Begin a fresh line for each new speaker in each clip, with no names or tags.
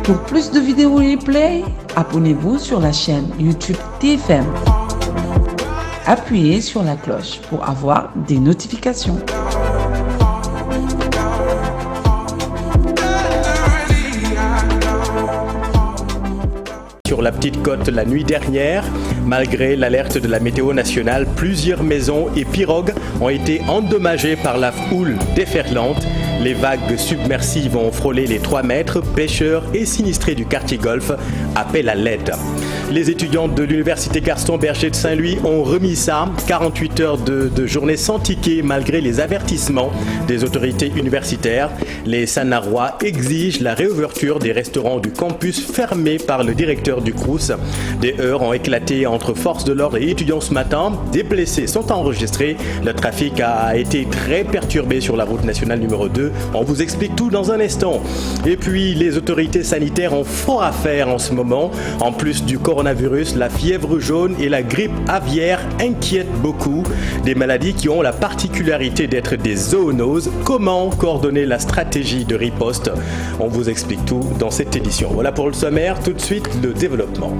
Pour plus de vidéos replay, abonnez-vous sur la chaîne YouTube TFM. Appuyez sur la cloche pour avoir des notifications.
Sur la Petite Côte la nuit dernière, malgré l'alerte de la météo nationale, plusieurs maisons et pirogues ont été endommagées par la houle déferlante. Les vagues submersives ont frôlé les 3 mètres. Pêcheurs et sinistrés du quartier Golfe appellent à l'aide. Les étudiants de l'université Gaston Berger de Saint-Louis ont remis ça. 48 heures de journée sans ticket malgré les avertissements des autorités universitaires. Les Sanarois exigent la réouverture des restaurants du campus fermés par le directeur du Crous. Des heurts ont éclaté entre forces de l'ordre et étudiants ce matin. Des blessés sont enregistrés. Le trafic a été très perturbé sur la route nationale numéro 2. On vous explique tout dans un instant. Et puis, les autorités sanitaires ont fort à faire en ce moment. En plus du coronavirus, la fièvre jaune et la grippe aviaire inquiètent beaucoup. Des maladies qui ont la particularité d'être des zoonoses. Comment coordonner la stratégie de riposte? On vous explique tout dans cette édition. Voilà pour le sommaire. Tout de suite, le développement.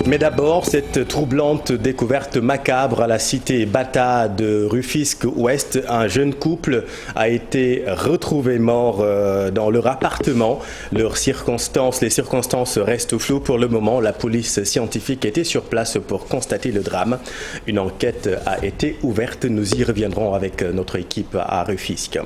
Mais d'abord, cette troublante découverte macabre à la cité Bata de Rufisque-Ouest. Un jeune couple a été retrouvé mort dans leur appartement. Les circonstances restent floues pour le moment. La police scientifique était sur place pour constater le drame. Une enquête a été ouverte. Nous y reviendrons avec notre équipe à Rufisque.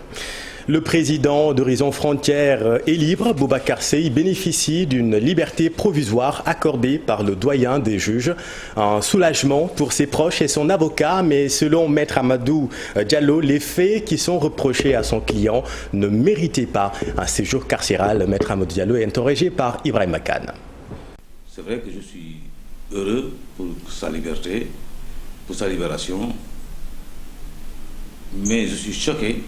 Le président d'Horizon Frontières est libre. Boubacar Seye bénéficie d'une liberté provisoire accordée par le doyen des juges. Un soulagement pour ses proches et son avocat, mais selon Maître Amadou Diallo, les faits qui sont reprochés à son client ne méritaient pas un séjour carcéral. Maître Amadou Diallo est interrogé par Ibrahim Makan.
C'est vrai que je suis heureux pour sa liberté, pour sa libération, mais je suis choqué,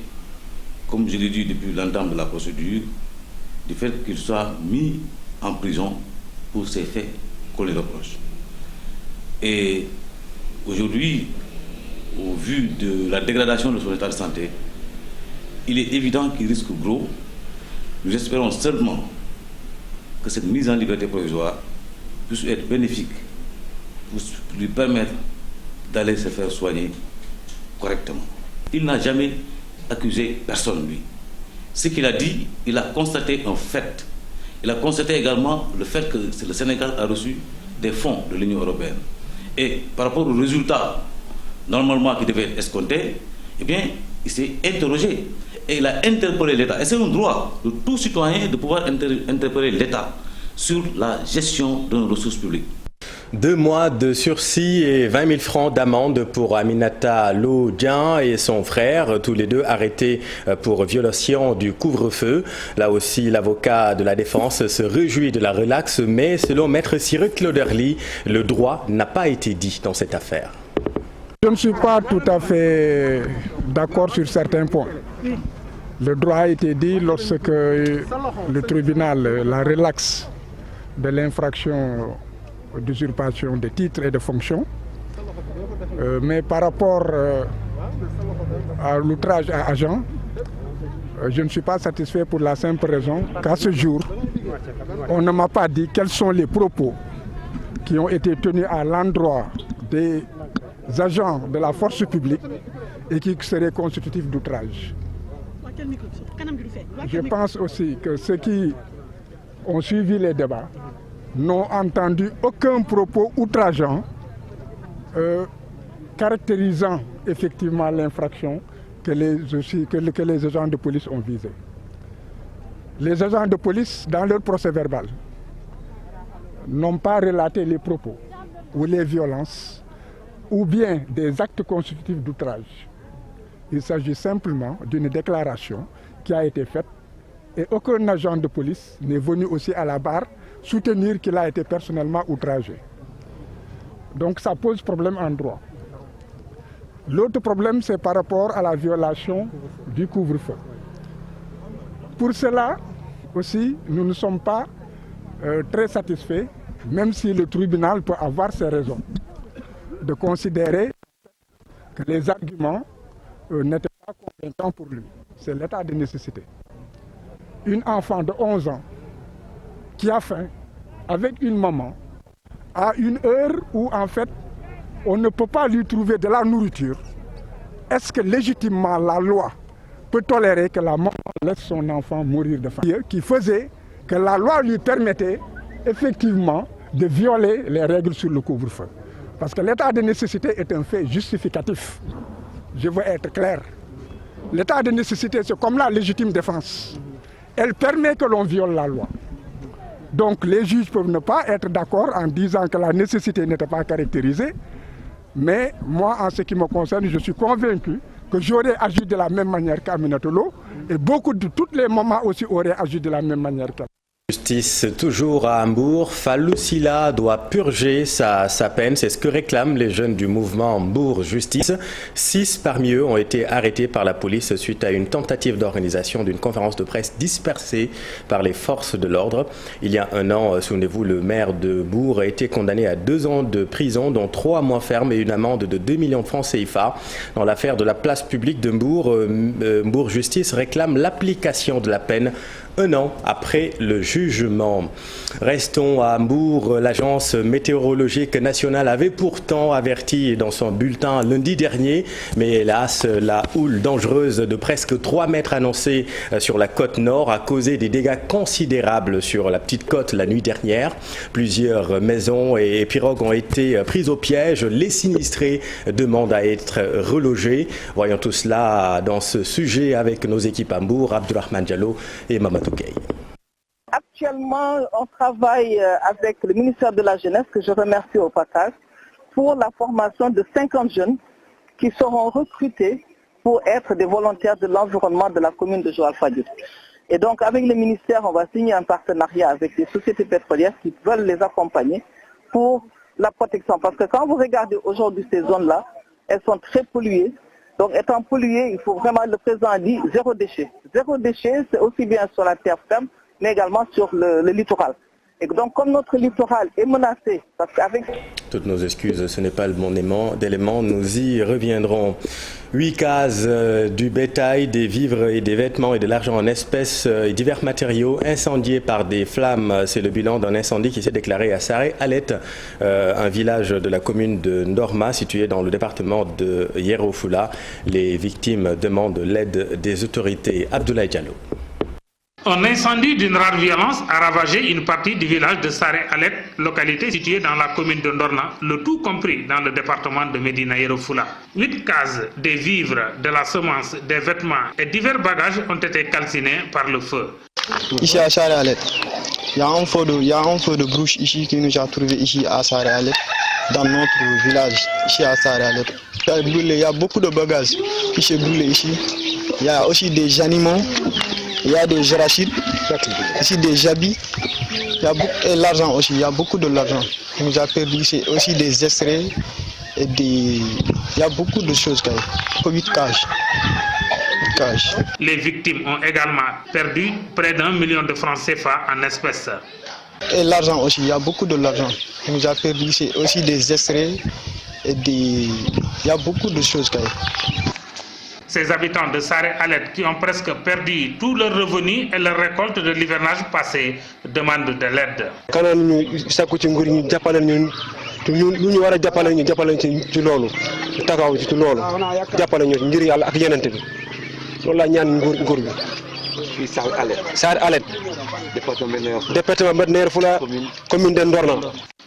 comme je l'ai dit depuis l'entame de la procédure, du fait qu'il soit mis en prison pour ces faits qu'on lui reproche. Et aujourd'hui, au vu de la dégradation de son état de santé, il est évident qu'il risque gros. Nous espérons seulement que cette mise en liberté provisoire puisse être bénéfique pour lui permettre d'aller se faire soigner correctement. Il n'a jamais accusé personne, lui. Ce qu'il a dit, il a constaté un fait. Il a constaté également le fait que le Sénégal a reçu des fonds de l'Union européenne. Et par rapport aux résultats, normalement, qui devaient être escomptés, eh bien, il s'est interrogé. Et il a interpellé l'État. Et c'est un droit de tout citoyen de pouvoir interpeller l'État sur la gestion de nos ressources publiques.
2 mois de sursis et 20 000 francs d'amende pour Aminata Lodien et son frère, tous les deux arrêtés pour violation du couvre-feu. Là aussi, l'avocat de la défense se réjouit de la relaxe, mais selon Maître Cyril Cloderly, le droit n'a pas été dit dans cette affaire.
Je ne suis pas tout à fait d'accord sur certains points. Le droit a été dit lorsque le tribunal la relaxe de l'infraction d'usurpation de titres et de fonctions. Mais par rapport à l'outrage à agent, je ne suis pas satisfait pour la simple raison qu'à ce jour, on ne m'a pas dit quels sont les propos qui ont été tenus à l'endroit des agents de la force publique et qui seraient constitutifs d'outrage. Je pense aussi que ceux qui ont suivi les débats n'ont entendu aucun propos outrageant caractérisant effectivement l'infraction que les agents de police ont visée. Les agents de police, dans leur procès verbal, n'ont pas relaté les propos ou les violences ou bien des actes constitutifs d'outrage. Il s'agit simplement d'une déclaration qui a été faite et aucun agent de police n'est venu aussi à la barre soutenir qu'il a été personnellement outragé. Donc ça pose problème en droit. L'autre problème, c'est par rapport à la violation du couvre-feu. Pour cela aussi, nous ne sommes pas très satisfaits, même si le tribunal peut avoir ses raisons, de considérer que les arguments n'étaient pas convaincants pour lui. C'est l'état de nécessité. Une enfant de 11 ans qui a faim avec une maman à une heure où en fait on ne peut pas lui trouver de la nourriture, est-ce que légitimement la loi peut tolérer que la maman laisse son enfant mourir de faim? Qui faisait que la loi lui permettait effectivement de violer les règles sur le couvre-feu. Parce que l'état de nécessité est un fait justificatif. Je veux être clair. L'état de nécessité, c'est comme la légitime défense. Elle permet que l'on viole la loi. Donc les juges peuvent ne pas être d'accord en disant que la nécessité n'était pas caractérisée. Mais moi, en ce qui me concerne, je suis convaincu que j'aurais agi de la même manière qu'Aminatou Lo et toutes les mamans aussi auraient agi de la même manière qu'elle.
Justice toujours à Mbour. Fallou Sylla doit purger sa peine. C'est ce que réclament les jeunes du mouvement Mbour Justice. 6 parmi eux ont été arrêtés par la police suite à une tentative d'organisation d'une conférence de presse dispersée par les forces de l'ordre. Il y a un an, souvenez-vous, le maire de Mbour a été condamné à 2 ans de prison, dont 3 mois ferme et une amende de 2 millions de francs CFA. Dans l'affaire de la place publique de Mbour, Mbour Justice réclame l'application de la peine 1 an après le jugement. Restons à Mbour. L'agence météorologique nationale avait pourtant averti dans son bulletin lundi dernier, mais hélas, la houle dangereuse de presque 3 mètres annoncée sur la côte nord a causé des dégâts considérables sur la petite côte la nuit dernière. Plusieurs maisons et pirogues ont été prises au piège. Les sinistrés demandent à être relogés. Voyons tout cela dans ce sujet avec nos équipes à Mbour, Abdourahmane Diallo et Mamadou Gueye.
Actuellement, on travaille avec le ministère de la Jeunesse, que je remercie au passage, pour la formation de 50 jeunes qui seront recrutés pour être des volontaires de l'environnement de la commune de Joal-Fadiouth. Et donc, avec le ministère, on va signer un partenariat avec des sociétés pétrolières qui veulent les accompagner pour la protection. Parce que quand vous regardez aujourd'hui ces zones-là, elles sont très polluées. Donc, étant polluées, il faut vraiment, le président dit, 0 déchet. 0 déchet, c'est aussi bien sur la terre ferme, mais également sur le littoral. Et donc, comme notre littoral est menacé, parce qu'avec...
Toutes nos excuses, ce n'est pas le bon élément, nous y reviendrons. 8 cases du bétail, des vivres et des vêtements et de l'argent en espèces et divers matériaux incendiés par des flammes. C'est le bilan d'un incendie qui s'est déclaré à Saré Alet, un village de la commune de Ndorma, situé dans le département de Yero Fula. Les victimes demandent l'aide des autorités. Abdoulaye Diallo.
Un incendie d'une rare violence a ravagé une partie du village de Saré Alet, localité située dans la commune de Ndorna, le tout compris dans le département de Médina Yoro Fula. 8 cases, des vivres, de la semence, des vêtements et divers bagages ont été calcinés par le feu.
Ici à Saré Alet, il y a un feu de brouche ici qui nous a trouvé ici à Saré Alet, dans notre village, ici à Saré Alet. Il y a beaucoup de bagages qui se brûlent ici. Il y a aussi des animaux. Il y a des arachides, ici des habits, et l'argent aussi, il y a beaucoup de l'argent. Il nous a perdu ici aussi des extraits et il y a beaucoup de choses, comme 8 cages.
Les victimes ont également perdu près d'1 million de francs CFA en espèces.
Et l'argent aussi, il y a beaucoup de l'argent. Il nous a perdu ici aussi des extraits et il y a beaucoup de choses.
Ces habitants de Saré Alet qui ont presque perdu tous leurs revenus et leur récolte de l'hivernage passé demandent de l'aide.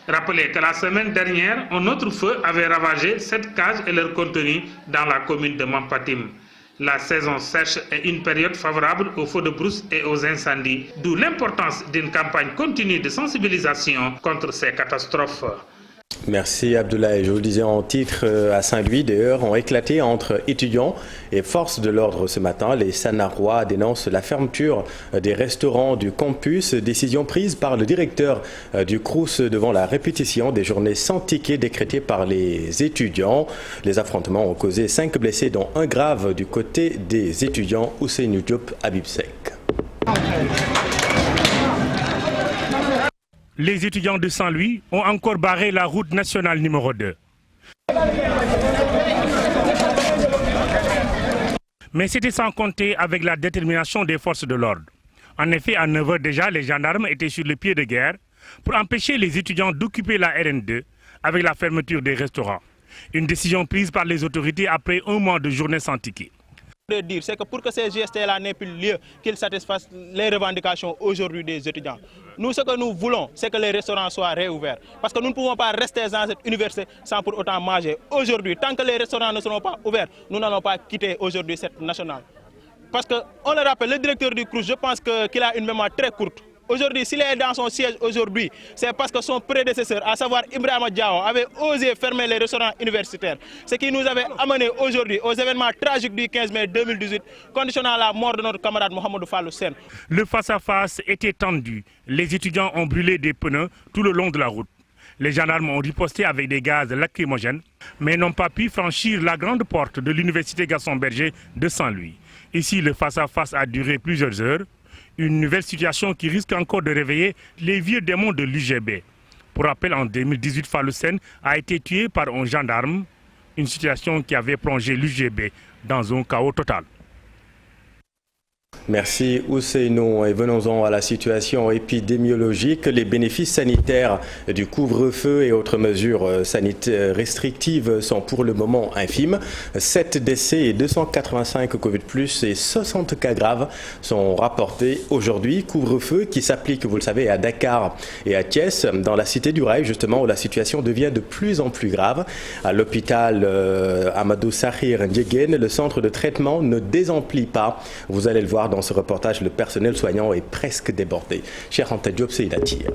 Rappelez que la semaine dernière, un autre feu avait ravagé 7 cases et leur contenu dans la commune de Mampatim. La saison sèche est une période favorable aux feux de brousse et aux incendies, d'où l'importance d'une campagne continue de sensibilisation contre ces catastrophes.
Merci Abdoulaye. Je vous le disais en titre, à Saint-Louis, des heurts ont éclaté entre étudiants et forces de l'ordre ce matin. Les Sanarois dénoncent la fermeture des restaurants du campus, décision prise par le directeur du Crous devant la répétition des journées sans ticket décrétées par les étudiants. Les affrontements ont causé 5 blessés, dont 1 grave du côté des étudiants. Ousseynou Diop, Habib Sek.
Les étudiants de Saint-Louis ont encore barré la route nationale numéro 2. Mais c'était sans compter avec la détermination des forces de l'ordre. En effet, à 9 h déjà, les gendarmes étaient sur le pied de guerre pour empêcher les étudiants d'occuper la RN2 avec la fermeture des restaurants. Une décision prise par les autorités après un mois de journée sans ticket.
C'est que pour que ces GST-là n'aient plus lieu, qu'ils satisfassent les revendications aujourd'hui des étudiants. Nous, ce que nous voulons, c'est que les restaurants soient réouverts. Parce que nous ne pouvons pas rester dans cette université sans pour autant manger. Aujourd'hui, tant que les restaurants ne seront pas ouverts, nous n'allons pas quitter aujourd'hui cette nationale. Parce qu'on le rappelle, le directeur du CROUS, je pense qu'il a une mémoire très courte. Aujourd'hui, s'il est dans son siège aujourd'hui, c'est parce que son prédécesseur, à savoir Ibrahima Diaw, avait osé fermer les restaurants universitaires. Ce qui nous avait amené aujourd'hui aux événements tragiques du 15 mai 2018, conditionnant la mort de notre camarade Mohamedou Fallou Sène.
Le face-à-face était tendu. Les étudiants ont brûlé des pneus tout le long de la route. Les gendarmes ont riposté avec des gaz lacrymogènes, mais n'ont pas pu franchir la grande porte de l'université Gaston Berger de Saint-Louis. Ici, le face-à-face a duré plusieurs heures. Une nouvelle situation qui risque encore de réveiller les vieux démons de l'UGB. Pour rappel, en 2018, Fallou Sène a été tué par un gendarme, une situation qui avait plongé l'UGB dans un chaos total.
Merci Ousseynou et venons-en à la situation épidémiologique. Les bénéfices sanitaires du couvre-feu et autres mesures sanitaires restrictives sont pour le moment infimes. 7 décès et 285 Covid+, et 60 cas graves sont rapportés aujourd'hui. Couvre-feu qui s'applique, vous le savez, à Dakar et à Thiès, dans la cité du Rail justement, où la situation devient de plus en plus grave. À l'hôpital Amadou Sahir Ndiéguène, le centre de traitement ne désemplit pas. Vous allez le voir dans ce reportage, le personnel soignant est presque débordé. Cheikh Anta Diop, c'est Idatir.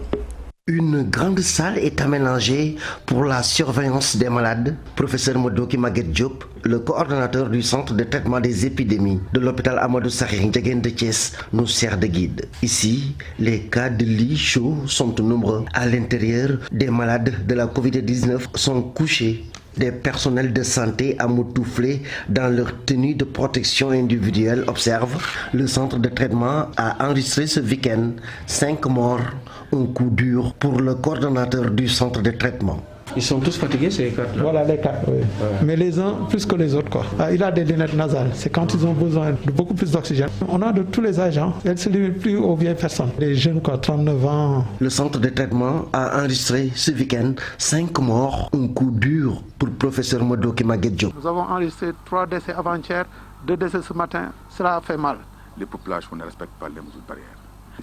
Une grande salle est aménagée pour la surveillance des malades. Professeur Modoki Maguette Diop, le coordonnateur du centre de traitement des épidémies de l'hôpital Amadou Sahir Ndiéguène de Thiès, nous sert de guide. Ici, les cas de lits chauds sont nombreux. À l'intérieur, des malades de la Covid-19 sont couchés. Des personnels de santé amourtouflés dans leur tenue de protection individuelle observent. Le centre de traitement a enregistré ce week-end 5 morts, un coup dur pour le coordonnateur du centre de traitement.
Ils sont tous fatigués, ces 4 là.
Voilà les 4, oui. Mais les uns plus que les autres, quoi. Il a des lunettes nasales, c'est quand ils ont besoin de beaucoup plus d'oxygène. On a de tous les âges, hein. Elle ne se limite plus aux vieilles personnes. Les jeunes, quoi, 39 ans.
Le centre de traitement a enregistré ce week-end 5 morts, un coup dur pour le professeur Modoki Maguette Diop.
Nous avons enregistré 3 décès avant-hier, 2 décès ce matin. Cela a fait mal.
Les populations ne respectent pas les mesures barrières.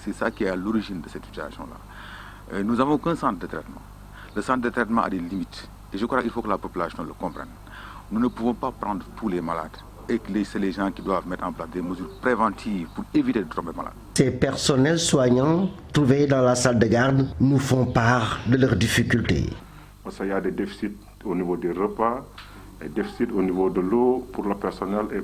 C'est ça qui est à l'origine de cette situation-là. Nous n'avons qu'un centre de traitement. Le centre de traitement a des limites. Et je crois qu'il faut que la population le comprenne. Nous ne pouvons pas prendre tous les malades. Et que c'est les gens qui doivent mettre en place des mesures préventives pour éviter de tomber malade.
Ces personnels soignants trouvés dans la salle de garde nous font part de leurs difficultés.
Parce qu'il y a des déficits au niveau des repas, des déficits au niveau de l'eau pour le personnel et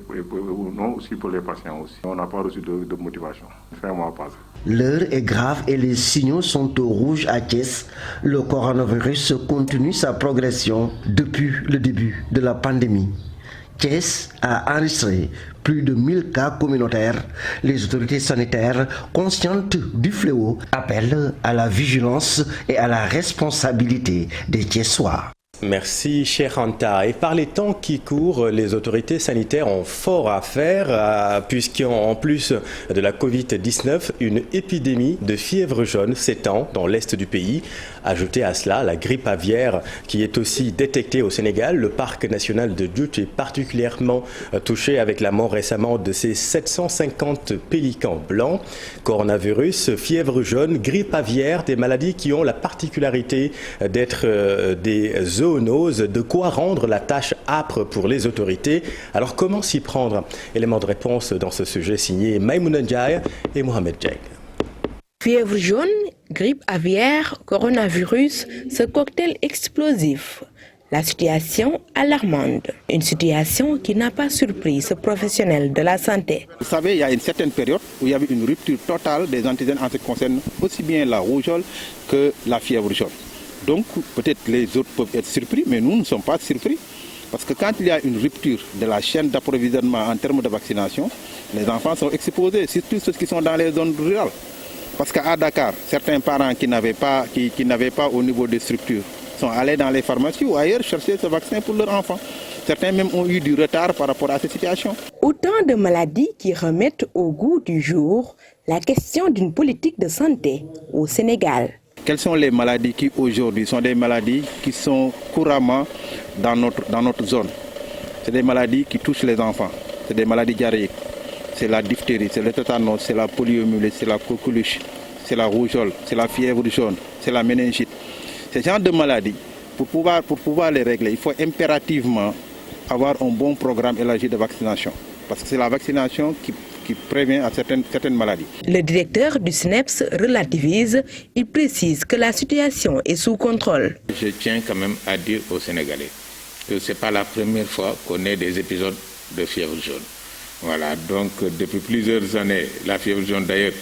non aussi pour les patients aussi. On n'a pas reçu de motivation. C'est un mois passé.
L'heure est grave et les signaux sont au rouge à Thiès. Le coronavirus continue sa progression depuis le début de la pandémie. Thiès a enregistré plus de 1000 cas communautaires. Les autorités sanitaires, conscientes du fléau, appellent à la vigilance et à la responsabilité des Thiessois.
Merci, Cheikh Anta. Et par les temps qui courent, les autorités sanitaires ont fort à faire, puisqu'en plus de la Covid-19, une épidémie de fièvre jaune s'étend dans l'est du pays. Ajoutez à cela la grippe aviaire qui est aussi détectée au Sénégal. Le parc national de Djoudj est particulièrement touché avec la mort récemment de ses 750 pélicans blancs. Coronavirus, fièvre jaune, grippe aviaire, des maladies qui ont la particularité d'être des zoonoses, de quoi rendre la tâche âpre pour les autorités. Alors comment s'y prendre? Élément de réponse dans ce sujet signé Maïmouna Ndiaye et Mohamed Djeg.
Fièvre jaune, grippe aviaire, coronavirus, ce cocktail explosif. La situation alarmante. Une situation qui n'a pas surpris ce professionnel de la santé.
Vous savez, il y a une certaine période où il y avait une rupture totale des antigènes en ce qui concerne aussi bien la rougeole que la fièvre jaune. Donc peut-être les autres peuvent être surpris, mais nous ne sommes pas surpris. Parce que quand il y a une rupture de la chaîne d'approvisionnement en termes de vaccination, les enfants sont exposés, surtout ceux qui sont dans les zones rurales. Parce qu'à Dakar, certains parents qui n'avaient pas au niveau des structures sont allés dans les pharmacies ou ailleurs chercher ce vaccin pour leurs enfants. Certains même ont eu du retard par rapport à cette situation.
Autant de maladies qui remettent au goût du jour la question d'une politique de santé au Sénégal.
Quelles sont les maladies qui aujourd'hui sont des maladies qui sont couramment dans notre zone? C'est des maladies qui touchent les enfants, c'est des maladies diarrhéiques, c'est la diphtérie, c'est le tétanos, c'est la poliomyélite, c'est la coqueluche, c'est la rougeole, c'est la fièvre jaune, c'est la méningite. Ces genres de maladies, pour pouvoir les régler, il faut impérativement avoir un bon programme élargi de vaccination. Parce que c'est la vaccination qui prévient à certaines maladies.
Le directeur du SNEPS relativise, il précise que la situation est sous contrôle.
Je tiens quand même à dire aux Sénégalais que ce n'est pas la première fois qu'on ait des épisodes de fièvre jaune. Voilà, donc depuis plusieurs années, la fièvre jaune d'ailleurs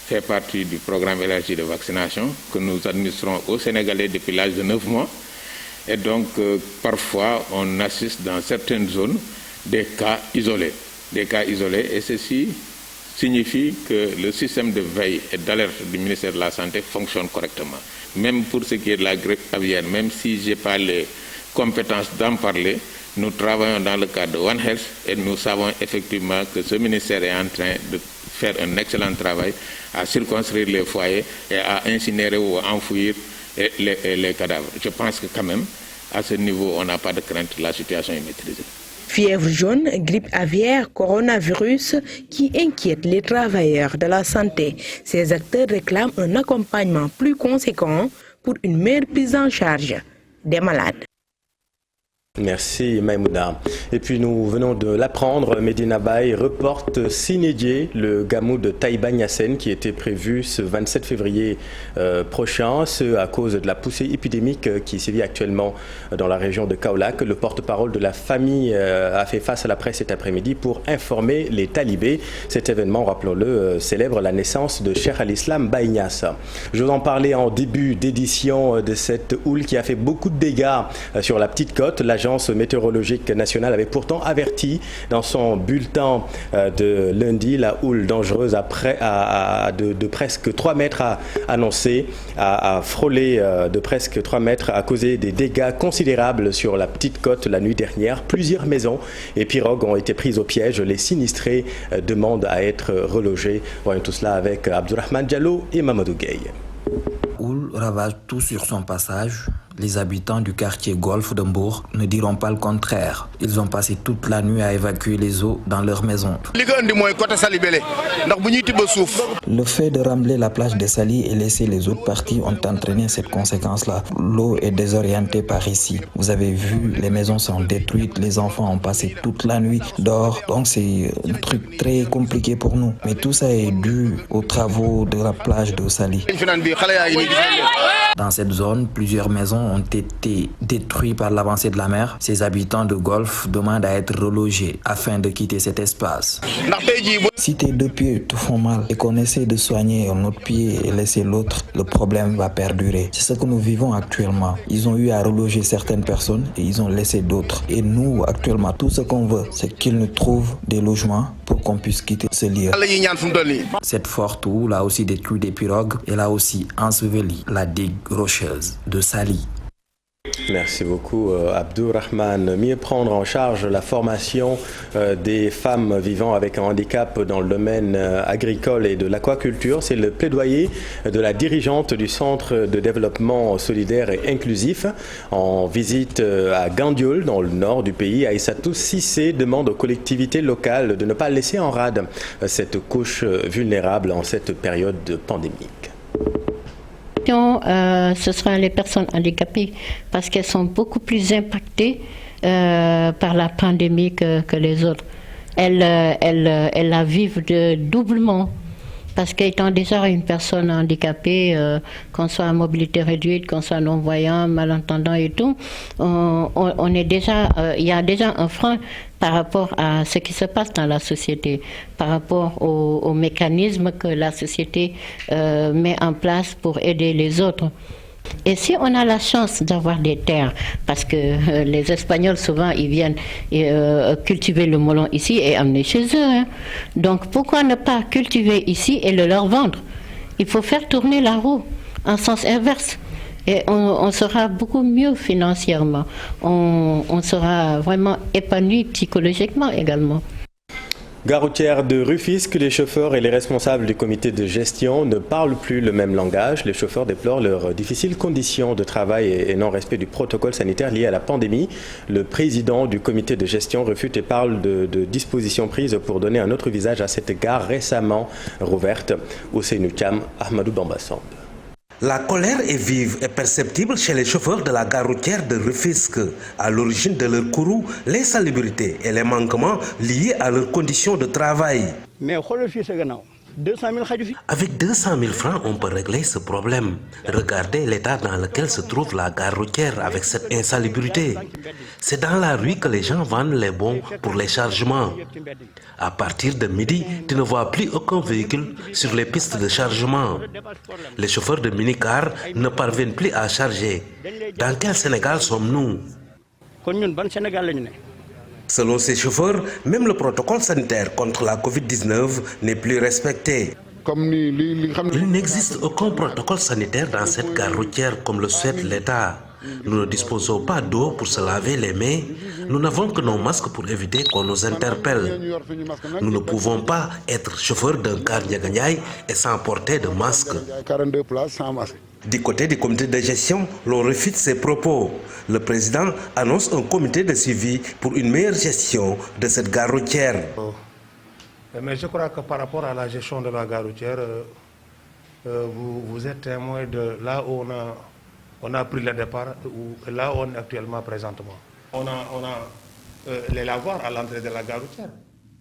fait partie du programme élargi de vaccination que nous administrons aux Sénégalais depuis l'âge de 9 mois. Et donc parfois on assiste dans certaines zones des cas isolés. Et ceci signifie que le système de veille et d'alerte du ministère de la Santé fonctionne correctement. Même pour ce qui est de la grippe aviaire, même si je n'ai pas les compétences d'en parler, nous travaillons dans le cadre de One Health et nous savons effectivement que ce ministère est en train de faire un excellent travail à circonscrire les foyers et à incinérer ou à enfouir les cadavres. Je pense que quand même, à ce niveau, on n'a pas de crainte, la situation est maîtrisée.
Fièvre jaune, grippe aviaire, coronavirus qui inquiètent les travailleurs de la santé. Ces acteurs réclament un accompagnement plus conséquent pour une meilleure prise en charge des malades.
Merci Maïmouna. Et puis nous venons de l'apprendre, Medina Baye reporte sine die le gamou de Taïba Niassène qui était prévu ce 27 février prochain, ce à cause de la poussée épidémique qui sévit actuellement dans la région de Kaolack. Le porte-parole de la famille a fait face à la presse cet après-midi pour informer les talibés. Cet événement, rappelons-le, célèbre la naissance de Cheikh Al-Islam Baye Niass. Je vous en parlais en début d'édition de cette houle qui a fait beaucoup de dégâts sur la Petite Côte. L'agence météorologique nationale avait pourtant averti dans son bulletin de lundi la houle dangereuse de presque 3 mètres a annoncé, a frôlé de presque 3 mètres, a causé des dégâts considérables sur la Petite Côte la nuit dernière. Plusieurs maisons et pirogues ont été prises au piège. Les sinistrés demandent à être relogés. Voyons tout cela avec Abdourahmane Diallo et Mamadou Gueye.
Houle ravage tout sur son passage. Les habitants du quartier Golfe de Mbour ne diront pas le contraire. Ils ont passé toute la nuit à évacuer les eaux dans leurs maisons. Le fait de rambler la plage de Sali et laisser les autres parties ont entraîné cette conséquence-là. L'eau est désorientée par ici. Vous avez vu, les maisons sont détruites, les enfants ont passé toute la nuit dehors. Donc c'est un truc très compliqué pour nous. Mais tout ça est dû aux travaux de la plage de Sali. Dans cette zone, plusieurs maisons ont été détruites par l'avancée de la mer. Ces habitants de Golfe demandent à être relogés afin de quitter cet espace. Si tes 2 pieds te font mal et qu'on essaie de soigner un autre pied et laisser l'autre, le problème va perdurer. C'est ce que nous vivons actuellement. Ils ont eu à reloger certaines personnes et ils ont laissé d'autres. Et nous, actuellement, tout ce qu'on veut, c'est qu'ils nous trouvent des logements pour qu'on puisse quitter ce lieu. Cette forte houle a aussi détruit des pirogues. Elle a aussi enseveli la digue rocheuse de Sali.
Merci beaucoup Abdourahmane. Mieux prendre en charge la formation des femmes vivant avec un handicap dans le domaine agricole et de l'aquaculture, c'est le plaidoyer de la dirigeante du Centre de développement solidaire et inclusif. En visite à Gandiol, dans le nord du pays, Aïssatou Cissé demande aux collectivités locales de ne pas laisser en rade cette couche vulnérable en cette période pandémique.
Ce seront les personnes handicapées parce qu'elles sont beaucoup plus impactées par la pandémie que les autres. Elles la vivent doublement parce qu'étant déjà une personne handicapée, qu'on soit à mobilité réduite, qu'on soit non-voyant, malentendant et tout, on est déjà, il y a déjà un frein par rapport à ce qui se passe dans la société, par rapport aux mécanismes que la société met en place pour aider les autres. Et si on a la chance d'avoir des terres, parce que les Espagnols souvent ils viennent cultiver le melon ici et amener chez eux, hein. Donc pourquoi ne pas cultiver ici et le leur vendre? Il faut faire tourner la roue en sens inverse. Et on sera beaucoup mieux financièrement. On sera vraiment épanoui psychologiquement également.
Gare routière de Rufisque, les chauffeurs et les responsables du comité de gestion ne parlent plus le même langage. Les chauffeurs déplorent leurs difficiles conditions de travail et non-respect du protocole sanitaire lié à la pandémie. Le président du comité de gestion refute et parle de dispositions prises pour donner un autre visage à cette gare récemment rouverte. Ousseynou Thiam, Ahmadou Bambassand.
La colère est vive et perceptible chez les chauffeurs de la gare routière de Rufisque. À l'origine de leur courroux, l'insalubrité et les manquements liés à leurs conditions de travail. Avec 200 000 francs, on peut régler ce problème. Regardez l'état dans lequel se trouve la gare routière avec cette insalubrité. C'est dans la rue que les gens vendent les bons pour les chargements. À partir de midi, tu ne vois plus aucun véhicule sur les pistes de chargement. Les chauffeurs de minicar ne parviennent plus à charger. Dans quel Sénégal sommes-nous? Selon ces chauffeurs, même le protocole sanitaire contre la Covid-19 n'est plus respecté. Il n'existe aucun protocole sanitaire dans cette gare routière comme le souhaite l'État. Nous ne disposons pas d'eau pour se laver les mains. Nous n'avons que nos masques pour éviter qu'on nous interpelle. Nous ne pouvons pas être chauffeurs d'un car Ndiaganiaï et sans porter de masque. Du côté du comité de gestion, l'on refute ces propos. Le président annonce un comité de suivi pour une meilleure gestion de cette gare routière.
Mais je crois que par rapport à la gestion de la gare routière, vous êtes témoin de là où on a pris le départ, ou là où on est actuellement présentement. On a les lavoirs à l'entrée de la gare routière.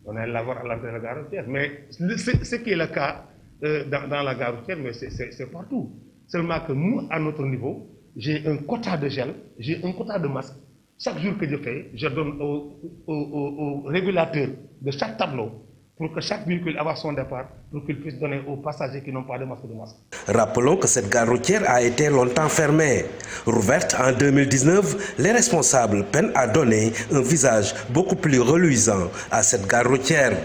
On a les lavoirs à l'entrée de la gare routière. Mais ce qui est le cas dans la gare routière, mais c'est partout. Seulement que nous, à notre niveau, j'ai un quota de gel, j'ai un quota de masque. Chaque jour que je fais, je donne au régulateur de chaque tableau pour que chaque véhicule ait son départ, pour qu'il puisse donner aux passagers qui n'ont pas de masque.
Rappelons que cette gare routière a été longtemps fermée. Rouverte en 2019, les responsables peinent à donner un visage beaucoup plus reluisant à cette gare routière.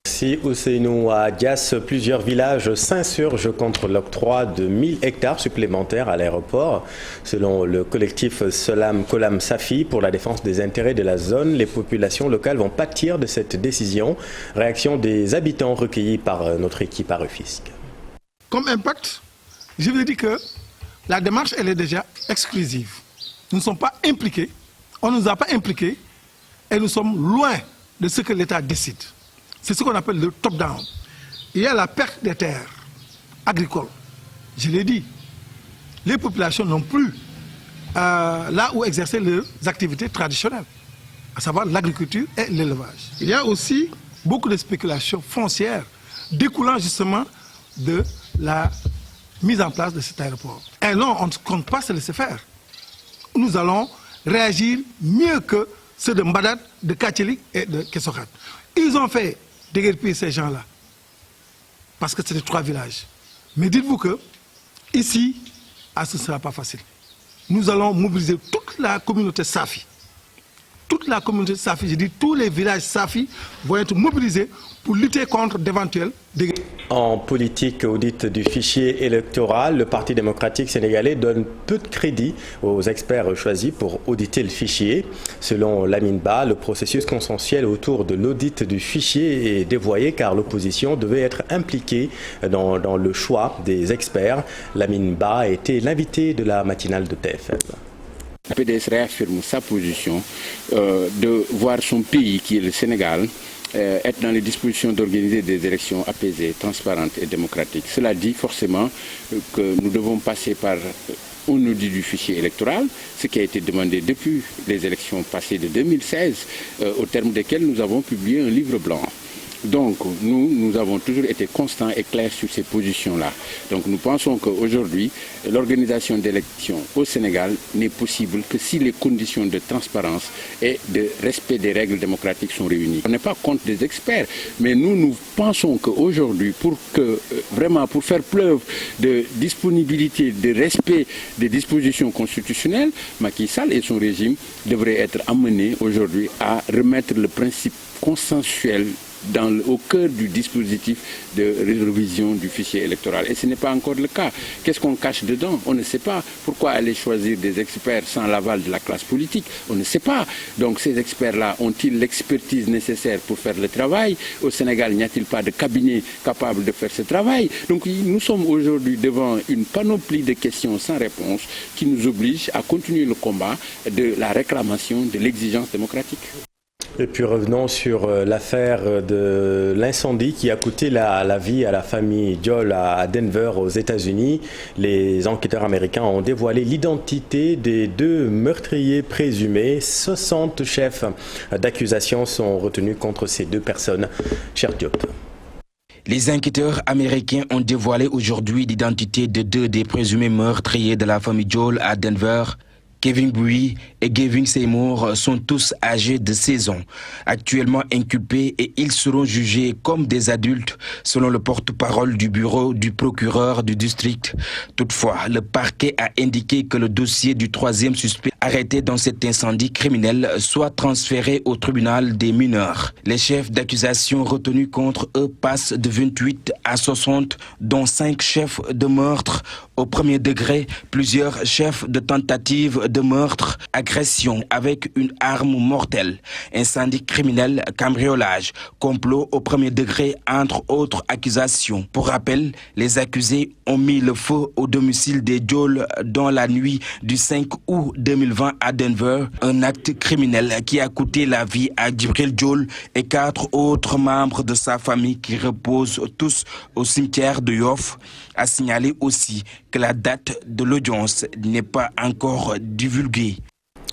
Merci Ousseynou. À Dias, plusieurs villages s'insurgent contre l'octroi de 1000 hectares supplémentaires à l'aéroport. Selon le collectif Solam Kolam Safi pour la défense des intérêts de la zone, les populations locales vont pâtir de cette décision. Réaction des habitants recueillis par notre équipe à Rufisque.
Comme impact, je vous dis que la démarche elle est déjà exclusive. Nous ne sommes pas impliqués, on ne nous a pas impliqués et nous sommes loin de ce que l'État décide. C'est ce qu'on appelle le top-down. Il y a la perte des terres agricoles. Je l'ai dit, les populations n'ont plus là où exercer leurs activités traditionnelles, à savoir l'agriculture et l'élevage. Il y a aussi beaucoup de spéculations foncières découlant justement de la mise en place de cet aéroport. Et non, on ne compte pas se laisser faire. Nous allons réagir mieux que ceux de Mbadad, de Katilik et de Kessokat. Ils ont fait déguerpir ces gens-là, parce que c'était 3 villages. Mais dites-vous que, ici, ce ne sera pas facile. Nous allons mobiliser toute la communauté Safi. Toute la communauté Safi, je dis tous les villages Safi vont être mobilisés pour lutter contre d'éventuels dégâts.
En politique, audit du fichier électoral, le Parti démocratique sénégalais donne peu de crédit aux experts choisis pour auditer le fichier. Selon Lamine Ba, le processus consensuel autour de l'audit du fichier est dévoyé car l'opposition devait être impliquée dans le choix des experts. Lamine Ba a été l'invité de la matinale de TFM.
Le PDS réaffirme sa position de voir son pays, qui est le Sénégal, être dans les dispositions d'organiser des élections apaisées, transparentes et démocratiques. Cela dit forcément que nous devons passer par un audit du fichier électoral, ce qui a été demandé depuis les élections passées de 2016, au terme desquelles nous avons publié un livre blanc. Donc nous avons toujours été constants et clairs sur ces positions-là. Donc nous pensons qu'aujourd'hui, l'organisation d'élections au Sénégal n'est possible que si les conditions de transparence et de respect des règles démocratiques sont réunies. On n'est pas contre des experts, mais nous pensons qu'aujourd'hui, pour faire preuve de disponibilité, de respect des dispositions constitutionnelles, Macky Sall et son régime devraient être amenés aujourd'hui à remettre le principe consensuel au cœur du dispositif de révision du fichier électoral. Et ce n'est pas encore le cas. Qu'est-ce qu'on cache dedans? On ne sait pas. Pourquoi aller choisir des experts sans l'aval de la classe politique? On ne sait pas. Donc ces experts-là ont-ils l'expertise nécessaire pour faire le travail? Au Sénégal, n'y a-t-il pas de cabinet capable de faire ce travail? Donc nous sommes aujourd'hui devant une panoplie de questions sans réponse qui nous oblige à continuer le combat de la réclamation de l'exigence démocratique.
Et puis revenons sur l'affaire de l'incendie qui a coûté la vie à la famille Diol à Denver aux États-Unis. Les enquêteurs américains ont dévoilé l'identité des 2 meurtriers présumés. 60 chefs d'accusation sont retenus contre ces 2 personnes. Cher Diop.
Les enquêteurs américains ont dévoilé aujourd'hui l'identité de 2 des présumés meurtriers de la famille Diol à Denver. Kevin Bowie et Gavin Seymour sont tous âgés de 16 ans, actuellement inculpés et ils seront jugés comme des adultes selon le porte-parole du bureau du procureur du district. Toutefois, le parquet a indiqué que le dossier du 3e suspect arrêté dans cet incendie criminel soit transféré au tribunal des mineurs. Les chefs d'accusation retenus contre eux passent de 28 à 60, dont 5 chefs de meurtre au premier degré, plusieurs chefs de tentative de meurtre, agression avec une arme mortelle, incendie criminel, cambriolage, complot au premier degré, entre autres accusations. Pour rappel, les accusés ont mis le feu au domicile des Diol dans la nuit du 5 août 2020 à Denver, un acte criminel qui a coûté la vie à Djibril Diol et 4 autres membres de sa famille qui reposent tous au cimetière de Yoff. A signalé aussi que la date de l'audience n'est pas encore divulguée.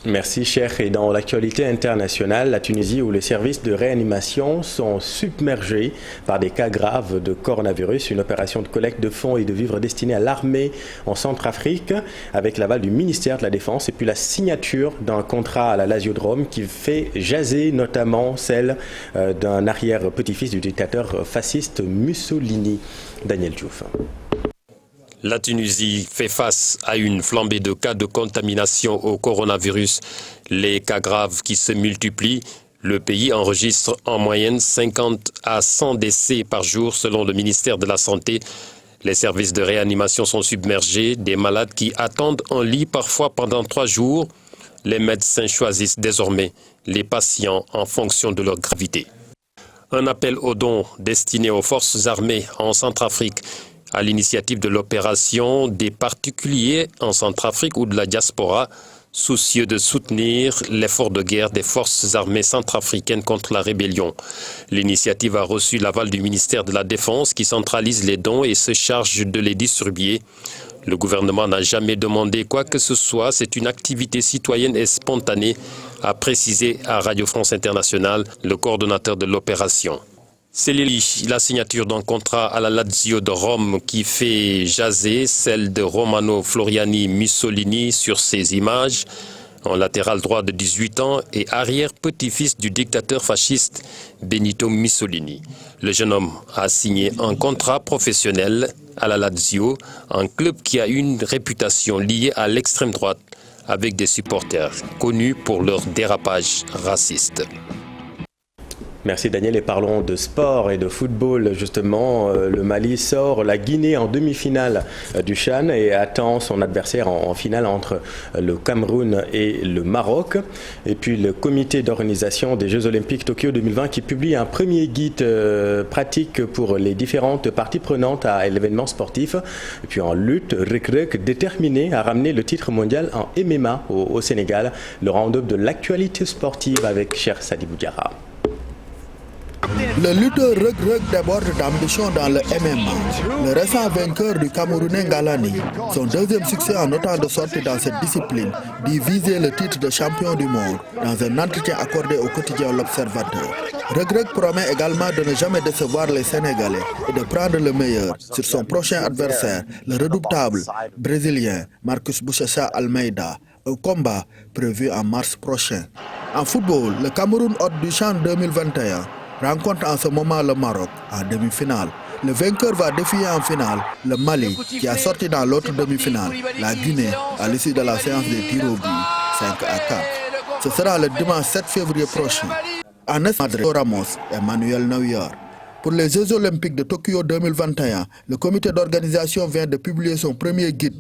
Merci, Cheikh. Et dans l'actualité internationale, la Tunisie où les services de réanimation sont submergés par des cas graves de coronavirus. Une opération de collecte de fonds et de vivres destinée à l'armée en Centrafrique avec l'aval du ministère de la Défense et puis la signature d'un contrat à la Lasiodrome qui fait jaser notamment celle d'un arrière-petit-fils du dictateur fasciste Mussolini. Daniel Diouf.
La Tunisie fait face à une flambée de cas de contamination au coronavirus. Les cas graves qui se multiplient. Le pays enregistre en moyenne 50 à 100 décès par jour selon le ministère de la Santé. Les services de réanimation sont submergés. Des malades qui attendent en lit parfois pendant 3 jours. Les médecins choisissent désormais les patients en fonction de leur gravité. Un appel aux dons destiné aux forces armées en Centrafrique. À l'initiative de l'opération, des particuliers en Centrafrique ou de la diaspora, soucieux de soutenir l'effort de guerre des forces armées centrafricaines contre la rébellion. L'initiative a reçu l'aval du ministère de la Défense qui centralise les dons et se charge de les distribuer. Le gouvernement n'a jamais demandé quoi que ce soit, c'est une activité citoyenne et spontanée, a précisé à Radio France Internationale le coordonnateur de l'opération. C'est la signature d'un contrat à la Lazio de Rome qui fait jaser celle de Romano Floriani Mussolini sur ces images. En latéral droit de 18 ans et arrière-petit-fils du dictateur fasciste Benito Mussolini. Le jeune homme a signé un contrat professionnel à la Lazio, un club qui a une réputation liée à l'extrême droite avec des supporters connus pour leur dérapage raciste.
Merci Daniel et parlons de sport et de football justement. Le Mali sort la Guinée en demi-finale du CHAN et attend son adversaire en finale entre le Cameroun et le Maroc. Et puis le comité d'organisation des Jeux Olympiques Tokyo 2020 qui publie un premier guide pratique pour les différentes parties prenantes à l'événement sportif. Et puis en lutte, Reug déterminé à ramener le titre mondial en MMA au Sénégal. Le round-up de l'actualité sportive avec Cher Sadibou Diarra.
Le lutteur Reug déborde d'ambition dans le MMA. Le récent vainqueur du Camerounais Ngalani, son deuxième succès en autant de sorties dans cette discipline, dit viser le titre de champion du monde dans un entretien accordé au quotidien L'Observateur. Reug promet également de ne jamais décevoir les Sénégalais et de prendre le meilleur sur son prochain adversaire, le redoutable brésilien Marcus Buchecha Almeida. Un combat prévu en mars prochain. En football, le Cameroun hôte du CHAN 2021 rencontre en ce moment le Maroc en demi-finale. Le vainqueur va défier en finale le Mali qui a sorti dans l'autre demi-finale la Guinée à l'issue de la séance des tirs au but 5 à 4. Ce sera le dimanche 7 février prochain. Anes Ramos et Manuel Neuer. Pour les Jeux Olympiques de Tokyo 2021, le comité d'organisation vient de publier son premier guide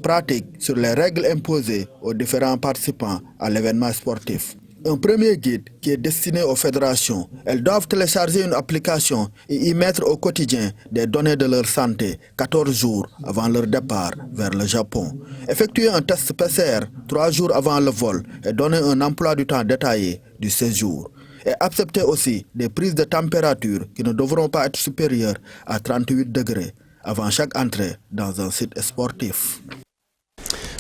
pratique sur les règles imposées aux différents participants à l'événement sportif. Un premier guide qui est destiné aux fédérations. Elles doivent télécharger une application et y mettre au quotidien des données de leur santé 14 jours avant leur départ vers le Japon. Effectuer un test PCR 3 jours avant le vol et donner un emploi du temps détaillé du séjour. Et accepter aussi des prises de température qui ne devront pas être supérieures à 38 degrés avant chaque entrée dans un site sportif.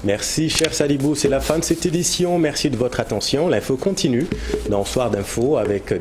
Merci cher Sadibou, c'est la fin de cette édition. Merci de votre attention. L'info continue dans Soir d'info avec